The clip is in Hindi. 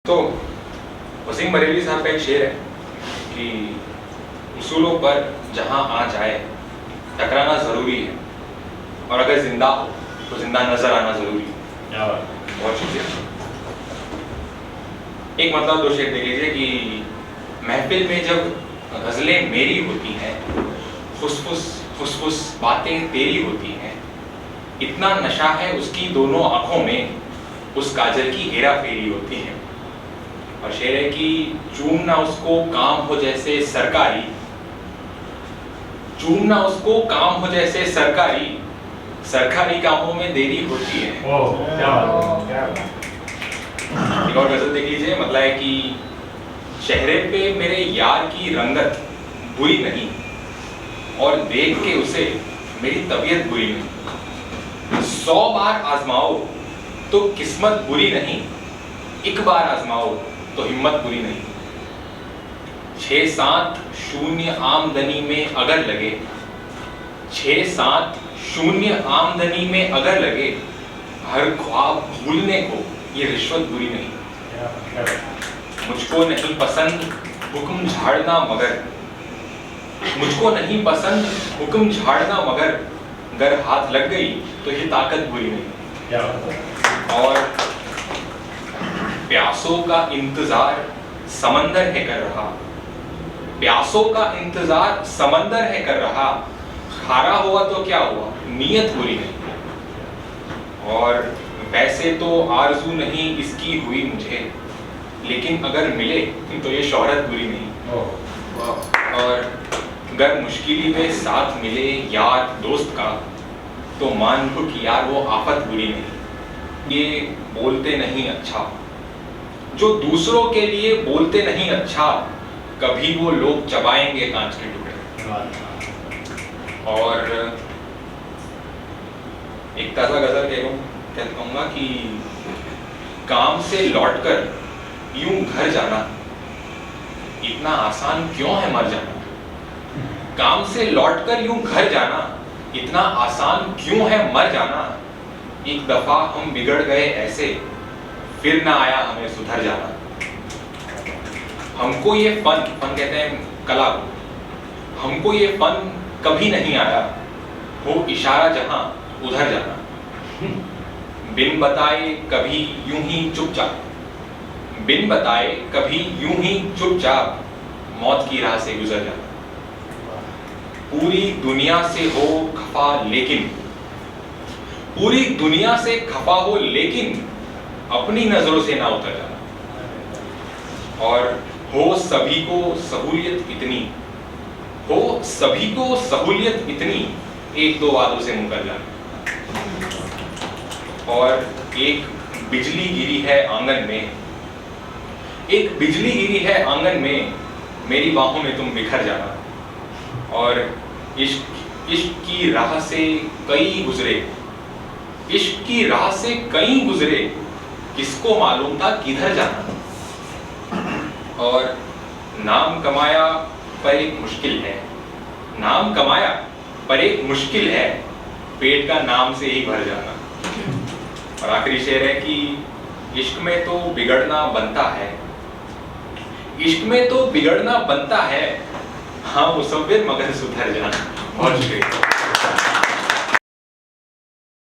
तो वसीम बरेली साहब का एक शेर है कि उसूलों पर जहां आ जाए टकराना ज़रूरी है, और अगर जिंदा हो तो जिंदा नजर आना ज़रूरी है। बहुत शुक्रिया। एक मतलब दो शेर देख लीजिए कि महफिल में जब गज़लें मेरी होती हैं, फुसफुस बातें तेरी होती हैं, इतना नशा है उसकी दोनों आंखों में, उस काजल की हेरा फेरी होती है। और शेर है कि चूमना उसको काम हो जैसे सरकारी, चूमना उसको काम हो जैसे सरकारी, सरकारी कामों में देरी होती है। एक और गजल देख लीजिए, मतलब है कि चेहरे पे मेरे यार की रंगत बुरी नहीं, और देख के उसे मेरी तबीयत बुरी नहीं। 100 बार आजमाओ तो किस्मत बुरी नहीं, एक बार आजमाओ तो हिम्मत बुरी नहीं। 6-7-0 आमदनी में अगर लगे, 6-7-0 आमदनी में अगर लगे, हर ख्वाब भूलने को ये रिश्वत बुरी नहीं। मुझको नहीं पसंद हुक्म झाड़ना मगर, मुझको नहीं पसंद हुक्म झाड़ना मगर, अगर हाथ लग गई तो ये ताकत बुरी नहीं। और प्यासों का इंतजार समंदर है कर रहा, प्यासों का इंतजार समंदर है कर रहा, खारा हुआ तो क्या हुआ नीयत बुरी नहीं। और वैसे तो आरज़ू नहीं इसकी हुई मुझे, लेकिन अगर मिले तो ये शोहरत बुरी नहीं। और अगर मुश्किली में साथ मिले यार दोस्त का, तो मान लो कि यार वो आफत बुरी नहीं। ये बोलते नहीं अच्छा, जो दूसरों के लिए बोलते नहीं अच्छा, कभी वो लोग चबाएंगे कांच के टुकड़े। और एक ताजा गजल कहूंगा कि काम से लौटकर यूं घर जाना, इतना आसान क्यों है मर जाना। काम से लौटकर यूं घर जाना, इतना आसान क्यों है मर जाना। एक दफा हम बिगड़ गए ऐसे, फिर ना आया हमें सुधर जाना। हमको ये फन कहते हैं कला को, हमको ये फन कभी नहीं आया, हो इशारा जहां उधर जाना। बिन बताए कभी यूं ही चुपचाप, बिन बताए कभी यूं ही चुपचाप, मौत की राह से गुजर जाना। पूरी दुनिया से हो खफा लेकिन, पूरी दुनिया से खफा हो लेकिन, अपनी नजरों से ना उतर जाना। और हो सभी को सहूलियत इतनी, हो सभी को सहूलियत इतनी, एक दो वादों से मुकर जाना। और एक बिजली गिरी है आंगन में, एक बिजली गिरी है आंगन में, मेरी बाहों में तुम बिखर जाना। और इश्क की राह से कई गुजरे, इश्क की राह से कई गुजरे, किसको मालूम था किधर जाना। और नाम कमाया पर एक मुश्किल है, नाम कमाया पर एक मुश्किल है, पेट का नाम से ही भर जाना। और आखिरी शेर है कि इश्क में तो बिगड़ना बनता है, इश्क में तो बिगड़ना बनता है, हाँ मुसव्विर मगर सुधर जाना। बहुत शुक्रिया।